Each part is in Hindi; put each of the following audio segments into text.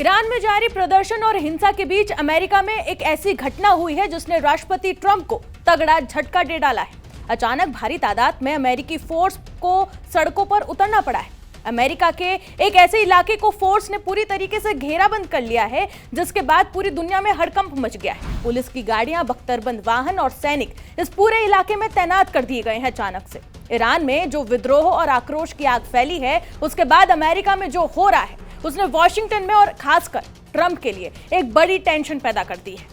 ईरान में जारी प्रदर्शन और हिंसा के बीच अमेरिका में एक ऐसी घटना हुई है जिसने राष्ट्रपति ट्रंप को तगड़ा झटका दे डाला है। अचानक भारी तादाद में अमेरिकी फोर्स को सड़कों पर उतरना पड़ा है। अमेरिका के एक ऐसे इलाके को फोर्स ने पूरी तरीके से घेराबंद कर लिया है, जिसके बाद पूरी दुनिया में हड़कंप मच गया है। पुलिस की गाड़ियां, बख्तरबंद वाहन और सैनिक इस पूरे इलाके में तैनात कर दिए गए हैं। अचानक से ईरान में जो विद्रोह और आक्रोश की आग फैली है, उसके बाद अमेरिका में जो हो रहा है उसने वॉशिंगटन में और खासकर ट्रंप के लिए एक बड़ी टेंशन पैदा कर दी है।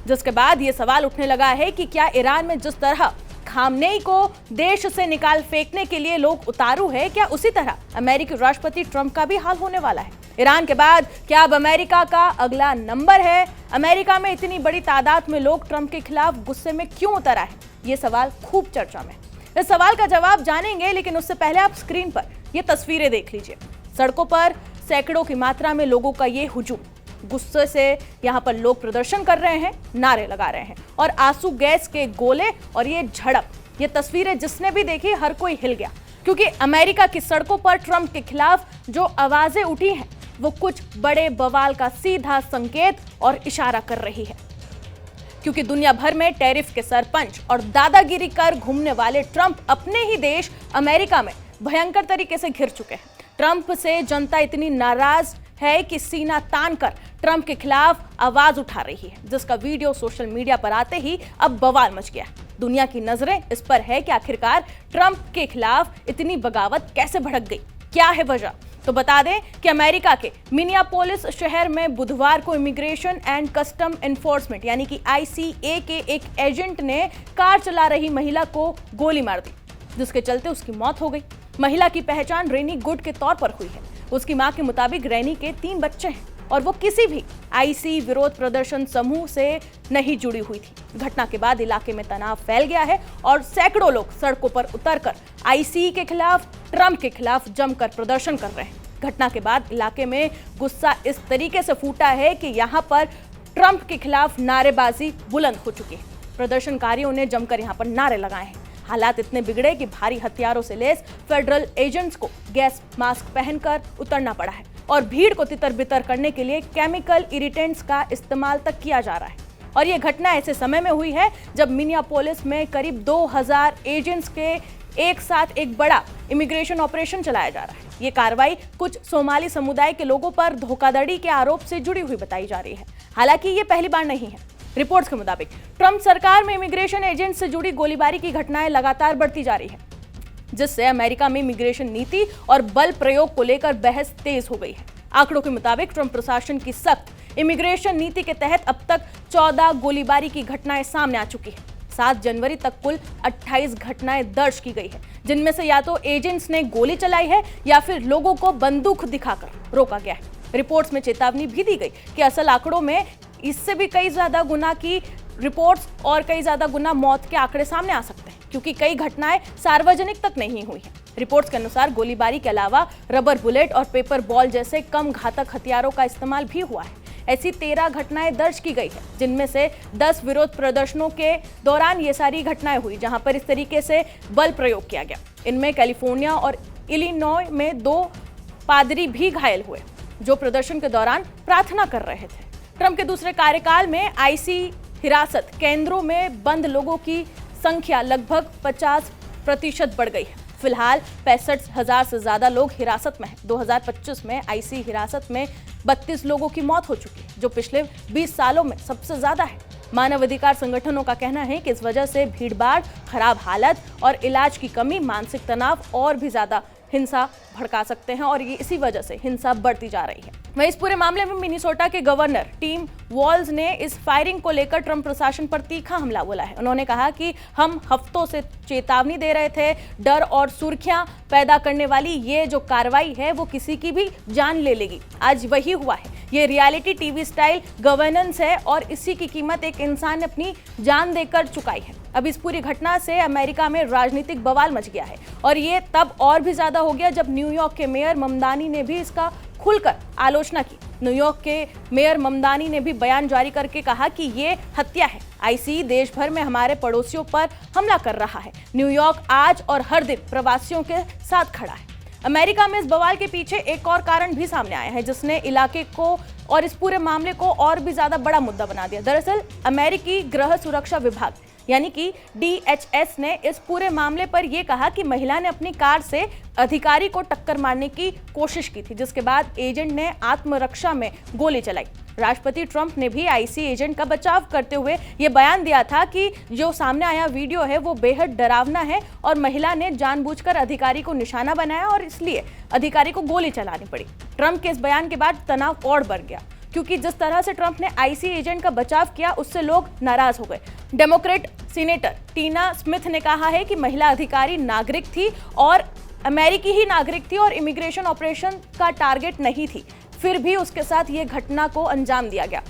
जिसके बाद यह सवाल उठने लगा है कि क्या ईरान में जिस तरह खामनेई को देश से निकाल फेंकने के लिए लोग उतारू है, क्या उसी तरह अमेरिकी राष्ट्रपति ट्रंप का भी हाल होने वाला है? ईरान के बाद क्या अब अमेरिका का अगला नंबर है? अमेरिका में इतनी बड़ी तादाद में लोग ट्रंप के खिलाफ गुस्से में क्यों उतर आए? ये सवाल खूब चर्चा में। इस सवाल का जवाब जानेंगे, लेकिन उससे पहले आप स्क्रीन पर ये तस्वीरें देख लीजिए। सड़कों पर सैकड़ों की मात्रा में लोगों का ये हुजूम, गुस्से से यहाँ पर लोग प्रदर्शन कर रहे हैं, नारे लगा रहे हैं और आंसू गैस के गोले और ये झड़प, ये तस्वीरें जिसने भी देखी हर कोई हिल गया, क्योंकि अमेरिका की सड़कों पर ट्रंप के खिलाफ जो आवाजें उठी हैं वो कुछ बड़े बवाल का सीधा संकेत और इशारा कर रही है। क्योंकि दुनिया भर में टैरिफ के सरपंच और दादागिरी कर घूमने वाले ट्रंप अपने ही देश अमेरिका में भयंकर तरीके से घिर चुके हैं। ट्रंप से जनता इतनी नाराज है कि सीना तान कर ट्रंप के खिलाफ आवाज उठा रही है, जिसका वीडियो सोशल मीडिया पर आते ही अब बवाल मच गया। दुनिया की नजरें इस पर है कि आखिरकार ट्रंप के खिलाफ इतनी बगावत कैसे भड़क गई, क्या है वजह? तो बता दें कि अमेरिका के मिनियापोलिस शहर में बुधवार को इमिग्रेशन एंड कस्टम एनफोर्समेंट यानी कि ICA के एक एजेंट ने कार चला रही महिला को गोली मार दी, जिसके चलते उसकी मौत हो गई। महिला की पहचान रेनी गुड के तौर पर हुई है। उसकी मां के मुताबिक रेनी के 3 बच्चे हैं और वो किसी भी IC विरोध प्रदर्शन समूह से नहीं जुड़ी हुई थी। घटना के बाद इलाके में तनाव फैल गया है और सैकड़ों लोग सड़कों पर उतरकर IC के खिलाफ, ट्रंप के खिलाफ जमकर प्रदर्शन कर रहे हैं। घटना के बाद इलाके में गुस्सा इस तरीके से फूटा है कि यहाँ पर ट्रंप के खिलाफ नारेबाजी बुलंद हो चुकी है। प्रदर्शनकारियों ने जमकर यहाँ पर नारे लगाए हैं। हालात इतने बिगड़े कि भारी हथियारों से लैस फेडरल एजेंट्स को गैस मास्क पहनकर उतरना पड़ा है और भीड़ को तितर-बितर करने के लिए केमिकल इरिटेंट्स का इस्तेमाल तक किया जा रहा है। और ये घटना ऐसे समय में हुई है जब मिनियापोलिस में करीब 2000 एजेंट्स के एक साथ एक बड़ा इमिग्रेशन ऑपरेशन चलाया जा रहा है। ये कार्रवाई कुछ सोमाली समुदाय के लोगों पर धोखाधड़ी के आरोप से जुड़ी हुई बताई जा रही है। हालांकि ये पहली बार नहीं है। रिपोर्ट्स के मुताबिक ट्रंप सरकार में इमिग्रेशन एजेंट से जुड़ी गोलीबारी की घटनाएं लगातार बढ़ती जा रही है, जिससे अमेरिका में इमिग्रेशन नीति और बल प्रयोग को लेकर बहस तेज हो गई है। आंकड़ों के मुताबिक ट्रंप प्रशासन की सख्त इमिग्रेशन नीति के तहत अब तक 14 गोलीबारी की घटनाएं सामने आ चुकी है। 7 जनवरी तक कुल 28 घटनाएं दर्ज की गई है, जिनमें से या तो एजेंट्स ने गोली चलाई है या फिर लोगों को बंदूक दिखाकर रोका गया है। रिपोर्ट्स में चेतावनी भी दी गई कि असल आंकड़ों में इससे भी कई ज्यादा गुना की रिपोर्ट्स और कई ज्यादा गुना मौत के आंकड़े सामने आ सकते हैं, क्योंकि कई घटनाएं सार्वजनिक तक नहीं हुई हैं। रिपोर्ट्स के अनुसार गोलीबारी के अलावा रबर बुलेट और पेपर बॉल जैसे कम घातक हथियारों का इस्तेमाल भी हुआ है। ऐसी 13 घटनाएं दर्ज की गई है, जिनमें से 10 विरोध प्रदर्शनों के दौरान ये सारी घटनाएं हुई जहां पर इस तरीके से बल प्रयोग किया गया। इनमें कैलिफोर्निया और इलिनॉय में 2 पादरी भी घायल हुए, जो प्रदर्शन के दौरान प्रार्थना कर रहे थे। ट्रंप के दूसरे कार्यकाल में IC हिरासत केंद्रों में बंद लोगों की संख्या लगभग 50% बढ़ गई है। फिलहाल 65,000 से ज्यादा लोग हिरासत में हैं। 2025 में IC हिरासत में 32 लोगों की मौत हो चुकी है, जो पिछले 20 सालों में सबसे ज्यादा है। मानवाधिकार संगठनों का कहना है कि इस वजह से भीड़भाड़, खराब हालत और इलाज की कमी, मानसिक तनाव और भी ज्यादा हिंसा भड़का सकते हैं और ये इसी वजह से हिंसा बढ़ती जा रही है। वहीं इस पूरे मामले में मिनीसोटा के गवर्नर टिम वॉल्ज ने इस फायरिंग को लेकर ट्रंप प्रशासन पर तीखा हमला बोला है। उन्होंने कहा कि हम हफ्तों से चेतावनी दे रहे थे, डर और सुर्खियां पैदा करने वाली ये जो कार्रवाई है वो किसी की भी जान ले लेगी। आज वही हुआ है। ये रियलिटी TV स्टाइल गवर्नेंस है और इसी की कीमत एक इंसान ने अपनी जान देकर चुकाई है। अब इस पूरी घटना से अमेरिका में राजनीतिक बवाल मच गया है और ये तब और भी ज्यादा हो गया जब न्यूयॉर्क के मेयर ममदानी ने भी इसका खुलकर आलोचना की। न्यूयॉर्क के मेयर ममदानी ने भी बयान जारी करके कहा कि ये हत्या है। IC देश भर में हमारे पड़ोसियों पर हमला कर रहा है। न्यूयॉर्क आज और हर दिन प्रवासियों के साथ खड़ा है। अमेरिका में इस बवाल के पीछे एक और कारण भी सामने आया है, जिसने इलाके को और इस पूरे मामले को और भी ज्यादा बड़ा मुद्दा बना दिया। दरअसल अमेरिकी गृह सुरक्षा विभाग यानी कि DHS ने इस पूरे मामले पर यह कहा कि महिला ने अपनी कार से अधिकारी को टक्कर मारने की कोशिश की थी, जिसके बाद एजेंट ने आत्मरक्षा में गोली चलाई। राष्ट्रपति ट्रंप ने भी आईसी एजेंट का बचाव करते हुए यह बयान दिया था कि जो सामने आया वीडियो है वो बेहद डरावना है और महिला ने जानबूझकर अधिकारी को निशाना बनाया और इसलिए अधिकारी को गोली चलानी पड़ी। ट्रंप के इस बयान के बाद तनाव और बढ़ गया, क्योंकि जिस तरह से ट्रंप ने आईसी एजेंट का बचाव किया उससे लोग नाराज हो गए। डेमोक्रेट सीनेटर टीना स्मिथ ने कहा है कि महिला अधिकारी नागरिक थी और अमेरिकी ही नागरिक थी और इमिग्रेशन ऑपरेशन का टारगेट नहीं थी, फिर भी उसके साथ ये घटना को अंजाम दिया गया।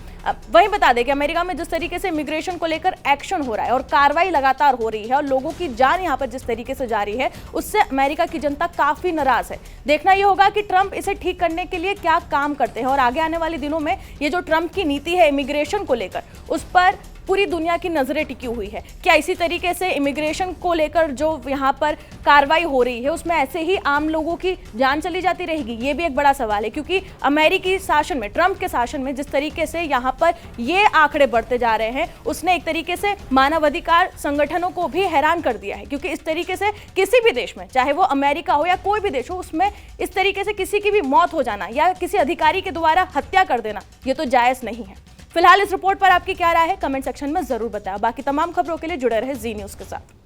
वहीं बता दें कि अमेरिका में जिस तरीके से इमिग्रेशन को लेकर एक्शन हो रहा है और कार्रवाई लगातार हो रही है और लोगों की जान यहां पर जिस तरीके से जा रही है, उससे अमेरिका की जनता काफी नाराज है। देखना यह होगा कि ट्रंप इसे ठीक करने के लिए क्या काम करते हैं और आगे आने वाले दिनों में ये जो ट्रंप की नीति है इमिग्रेशन को लेकर, उस पर पूरी दुनिया की नजरें टिकी हुई है। क्या इसी तरीके से इमिग्रेशन को लेकर जो यहाँ पर कार्रवाई हो रही है उसमें ऐसे ही आम लोगों की जान चली जाती रहेगी? ये भी एक बड़ा सवाल है, क्योंकि अमेरिकी शासन में, ट्रंप के शासन में जिस तरीके से यहाँ पर ये आंकड़े बढ़ते जा रहे हैं, उसने एक तरीके से मानवाधिकार संगठनों को भी हैरान कर दिया है। क्योंकि इस तरीके से किसी भी देश में, चाहे वो अमेरिका हो या कोई भी देश हो, उसमें इस तरीके से किसी की भी मौत हो जाना या किसी अधिकारी के द्वारा हत्या कर देना, ये तो जायज नहीं है। फिलहाल इस रिपोर्ट पर आपकी क्या राय है, कमेंट सेक्शन में जरूर बताएं। बाकी तमाम खबरों के लिए जुड़े रहे जी न्यूज़ के साथ।